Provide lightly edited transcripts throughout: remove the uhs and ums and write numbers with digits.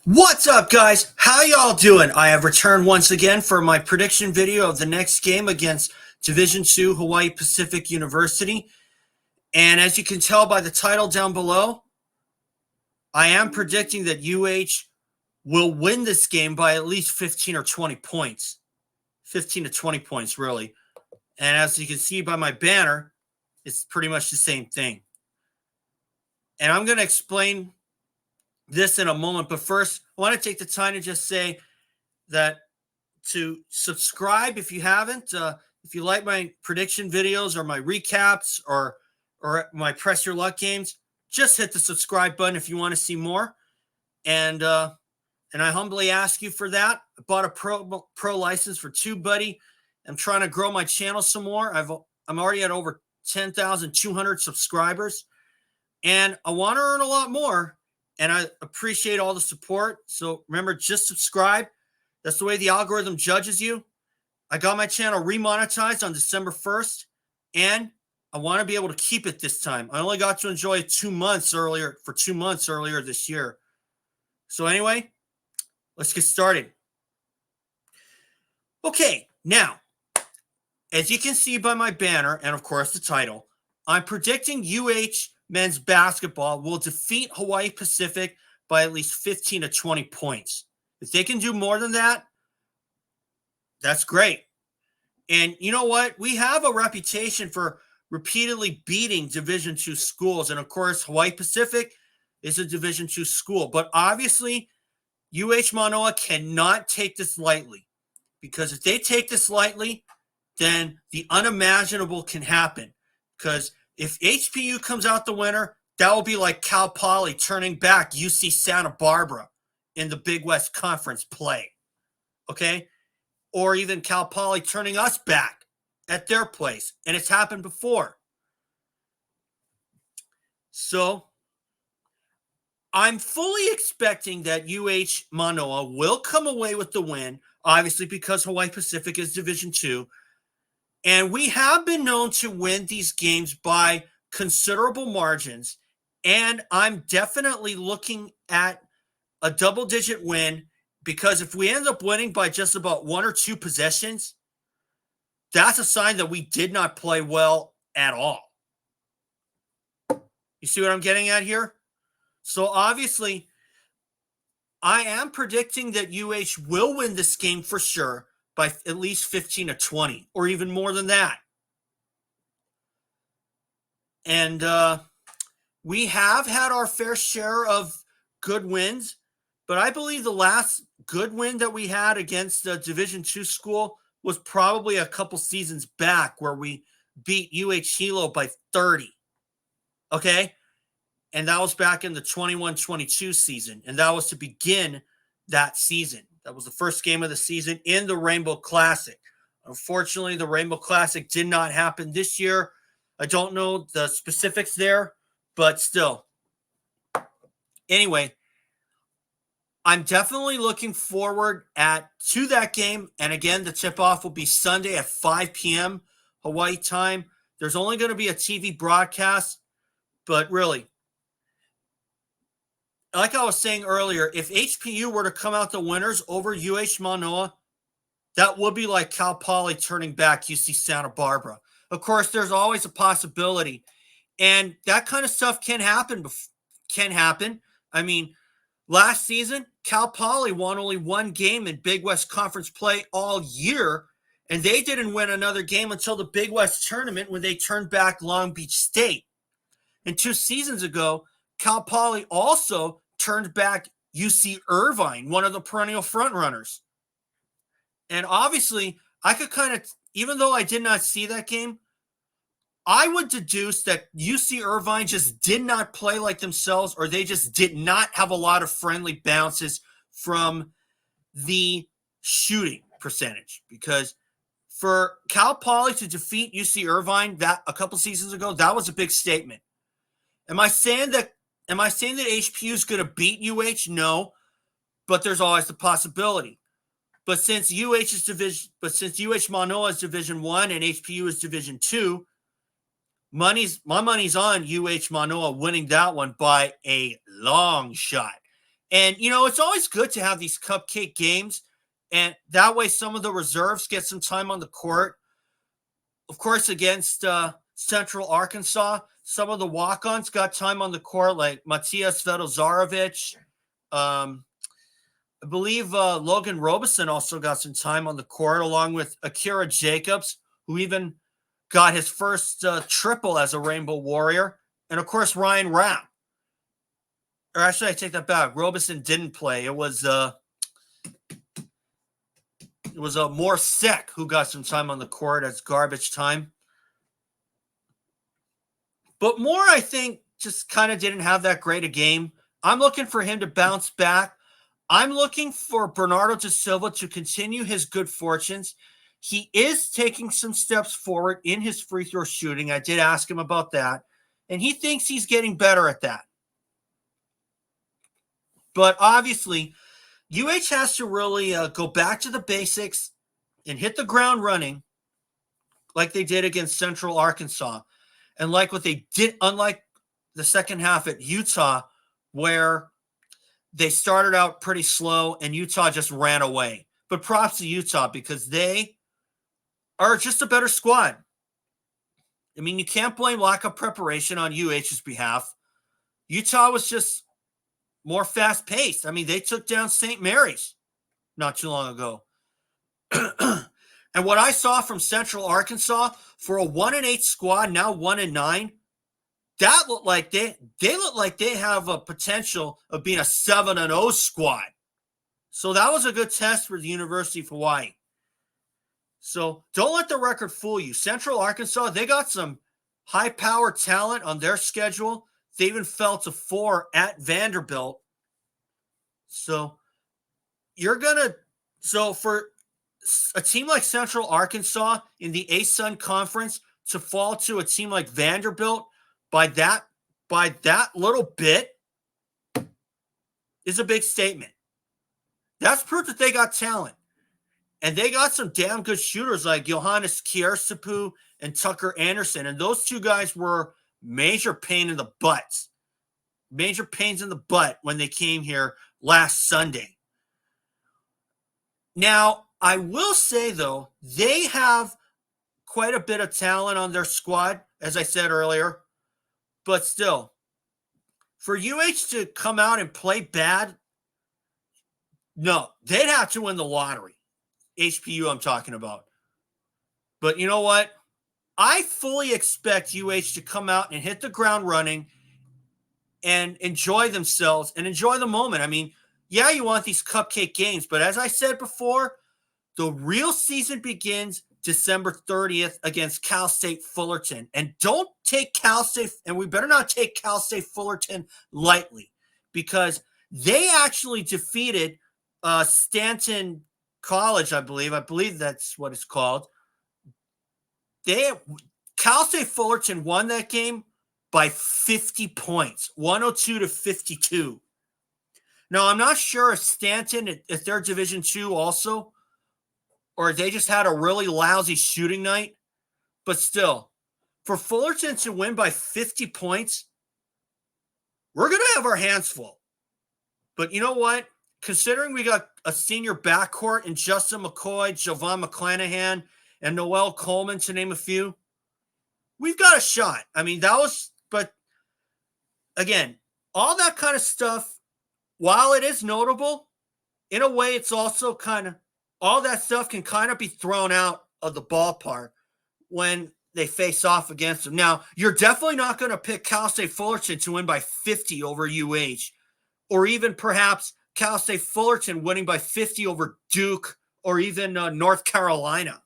What's up, guys? How y'all doing? I have returned once again for my prediction video of the next game against Division II Hawaii Pacific University. And as you can tell by the title down below, I am predicting that UH will win this game by at least 15 or 20 points. 15 to 20 points, really. And as you can see by my banner, it's pretty much the same thing. And I'm going to explain this in a moment, but first, I want to take the time to just say that to subscribe if you haven't. If you like my prediction videos or my recaps or my press your luck games, just hit the subscribe button if you want to see more. And I humbly ask you for that. I bought a pro license for TubeBuddy. I'm trying to grow my channel some more. I'm already at over 10,200 subscribers, and I want to earn a lot more. And I appreciate all the support. So remember, just subscribe. That's the way the algorithm judges you. I got my channel remonetized on December 1st, and I want to be able to keep it this time. I only got to enjoy it 2 months earlier this year. So anyway, let's get started. Okay, now, as you can see by my banner and, of course, the title, I'm predicting UH men's basketball will defeat Hawaii Pacific by at least 15 to 20 points. If they can do more than that, that's great. And you know what? We have a reputation for repeatedly beating Division II schools. And of course, Hawaii Pacific is a Division II school. But obviously, UH Manoa cannot take this lightly. Because if they take this lightly, then the unimaginable can happen. Because if HPU comes out the winner, that will be like Cal Poly turning back UC Santa Barbara in the Big West Conference play, okay? Or even Cal Poly turning us back at their place, and it's happened before. So I'm fully expecting that UH Manoa will come away with the win, obviously because Hawaii Pacific is Division II. And we have been known to win these games by considerable margins. And I'm definitely looking at a double-digit win, because if we end up winning by just about 1 or 2 possessions, that's a sign that we did not play well at all. You see what I'm getting at here? So obviously, I am predicting that UH will win this game for sure, by at least 15 to 20, or even more than that. And we have had our fair share of good wins, but I believe the last good win that we had against a Division II school was probably a couple seasons back, where we beat UH Hilo by 30. Okay? And that was back in the 21-22 season, and that was to begin that season. That was the first game of the season in the Rainbow Classic. Unfortunately, the Rainbow Classic did not happen this year. I don't know the specifics there, but still. Anyway, I'm definitely looking forward to that game. And again, the tip-off will be Sunday at 5 p.m. Hawaii time. There's only going to be a TV broadcast, but really, like I was saying earlier, if HPU were to come out the winners over UH Manoa, that would be like Cal Poly turning back UC Santa Barbara. Of course, there's always a possibility, and that kind of stuff can happen. I mean, last season, Cal Poly won only 1 game in Big West Conference play all year, and they didn't win another game until the Big West tournament, when they turned back Long Beach State. And 2 seasons ago, Cal Poly also turned back UC Irvine, one of the perennial frontrunners. And obviously, I could kind of, even though I did not see that game, I would deduce that UC Irvine just did not play like themselves, or they just did not have a lot of friendly bounces from the shooting percentage. Because for Cal Poly to defeat UC Irvine that a couple seasons ago, that was a big statement. Am I saying that HPU is going to beat UH? No, but there's always the possibility. But since UH Manoa is Division I and HPU is Division II, my money's on UH Manoa winning that one by a long shot. And, it's always good to have these cupcake games. And that way some of the reserves get some time on the court. Of course, against Central Arkansas, some of the walk-ons got time on the court, like Matias Vedozarevic. I believe Logan Robeson also got some time on the court, along with Akira Jacobs, who even got his first triple as a Rainbow Warrior. And, of course, Ryan Rapp. Or actually, I take that back. Robeson didn't play. It was more Sick who got some time on the court as garbage time. But Moore, I think, just kind of didn't have that great a game. I'm looking for him to bounce back. I'm looking for Bernardo da Silva to continue his good fortunes. He is taking some steps forward in his free throw shooting. I did ask him about that. And he thinks he's getting better at that. But obviously, UH has to really go back to the basics and hit the ground running like they did against Central Arkansas. And like what they did, unlike the second half at Utah, where they started out pretty slow and Utah just ran away. But props to Utah because they are just a better squad. I mean, you can't blame lack of preparation on UH's behalf. Utah was just more fast-paced. I mean, they took down St. Mary's not too long ago. And what I saw from Central Arkansas for a 1-8 squad, now 1-9, that looked like they look like they have a potential of being a 7-0 squad. So that was a good test for the University of Hawaii. So don't let the record fool you. Central Arkansas, they got some high-powered talent on their schedule. They even fell to 4 at Vanderbilt. So for a team like Central Arkansas in the ASUN Conference to fall to a team like Vanderbilt by that little bit is a big statement. That's proof that they got talent. And they got some damn good shooters like Johannes Kiersapu and Tucker Anderson. And those two guys were major pains in the butt when they came here last Sunday. Now, I will say, though, they have quite a bit of talent on their squad, as I said earlier. But still, for UH to come out and play bad, no, they'd have to win the lottery. HPU I'm talking about. But you know what? I fully expect UH to come out and hit the ground running and enjoy themselves and enjoy the moment. I mean, yeah, you want these cupcake games, but as I said before, the real season begins December 30th against Cal State Fullerton. And don't take Cal State, and we better not take Cal State Fullerton lightly, because they actually defeated Stanton College, I believe that's what it's called. Cal State Fullerton won that game by 50 points, 102-52. Now, I'm not sure if Stanton, if they're Division II also, or they just had a really lousy shooting night. But still, for Fullerton to win by 50 points, we're going to have our hands full. But you know what? Considering we got a senior backcourt in Justin McCoy, JoVon McClanahan, and Noel Coleman, to name a few, we've got a shot. I mean, but again, all that kind of stuff, while it is notable, in a way, it's also all that stuff can kind of be thrown out of the ballpark when they face off against them. Now, you're definitely not going to pick Cal State Fullerton to win by 50 over UH, or even perhaps Cal State Fullerton winning by 50 over Duke or even North Carolina.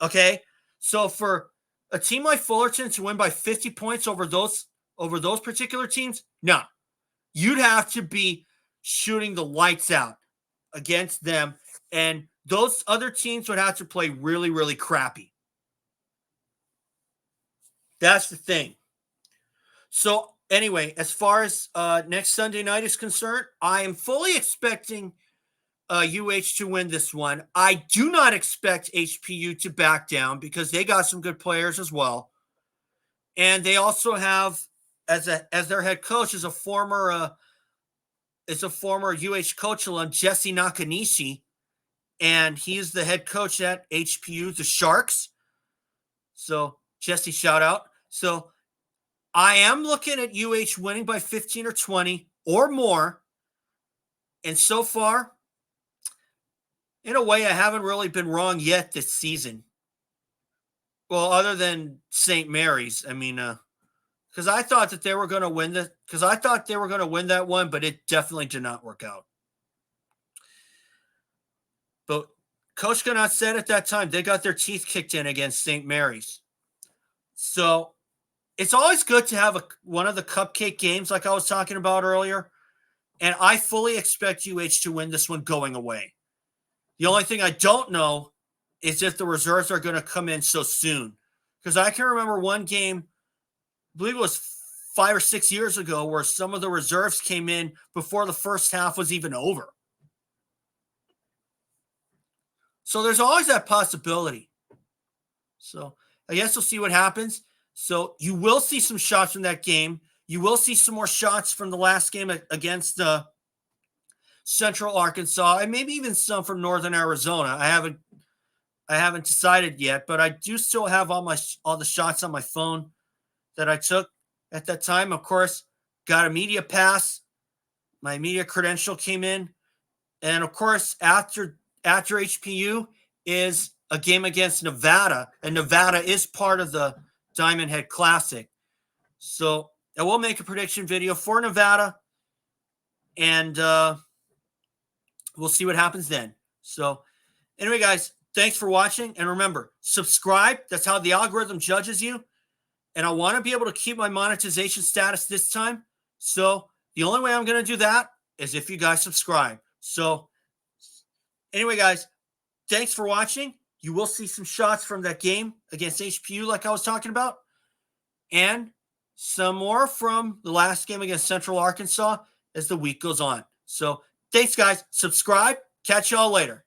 Okay? So for a team like Fullerton to win by 50 points over those particular teams, no. You'd have to be shooting the lights out against them, and those other teams would have to play really, really crappy. That's the thing. So anyway, as far as next Sunday night is concerned, I am fully expecting UH to win this one. I do not expect HPU to back down because they got some good players as well. And they also have, as their head coach, is a former is a former UH coach alum, Jesse Nakanishi, and he's the head coach at HPU, the Sharks. So, Jesse, shout out. So, I am looking at UH winning by 15 or 20 or more. And so far, in a way, I haven't really been wrong yet this season. Well, other than St. Mary's. I mean, because I thought that they were going to win that one, but it definitely did not work out. But Coach Ganot said at that time they got their teeth kicked in against St. Mary's. So it's always good to have one of the cupcake games like I was talking about earlier. And I fully expect UH to win this one going away. The only thing I don't know is if the reserves are going to come in so soon. Because I can remember one game, I believe it was 5 or 6 years ago, where some of the reserves came in before the first half was even over. So there's always that possibility. So I guess we'll see what happens. So you will see some shots from that game. You will see some more shots from the last game against Central Arkansas, and maybe even some from Northern Arizona. I haven't decided yet, but I do still have all the shots on my phone that I took at that time. Of course, got a media pass. My media credential came in, and of course, after HPU is a game against Nevada, and Nevada is part of the Diamond Head Classic. So I will make a prediction video for Nevada, and we'll see what happens then. So anyway, guys, thanks for watching. And remember, subscribe. That's how the algorithm judges you. And I want to be able to keep my monetization status this time. So the only way I'm going to do that is if you guys subscribe. So anyway, guys, thanks for watching. You will see some shots from that game against HPU like I was talking about. And some more from the last game against Central Arkansas as the week goes on. So thanks, guys. Subscribe. Catch y'all later.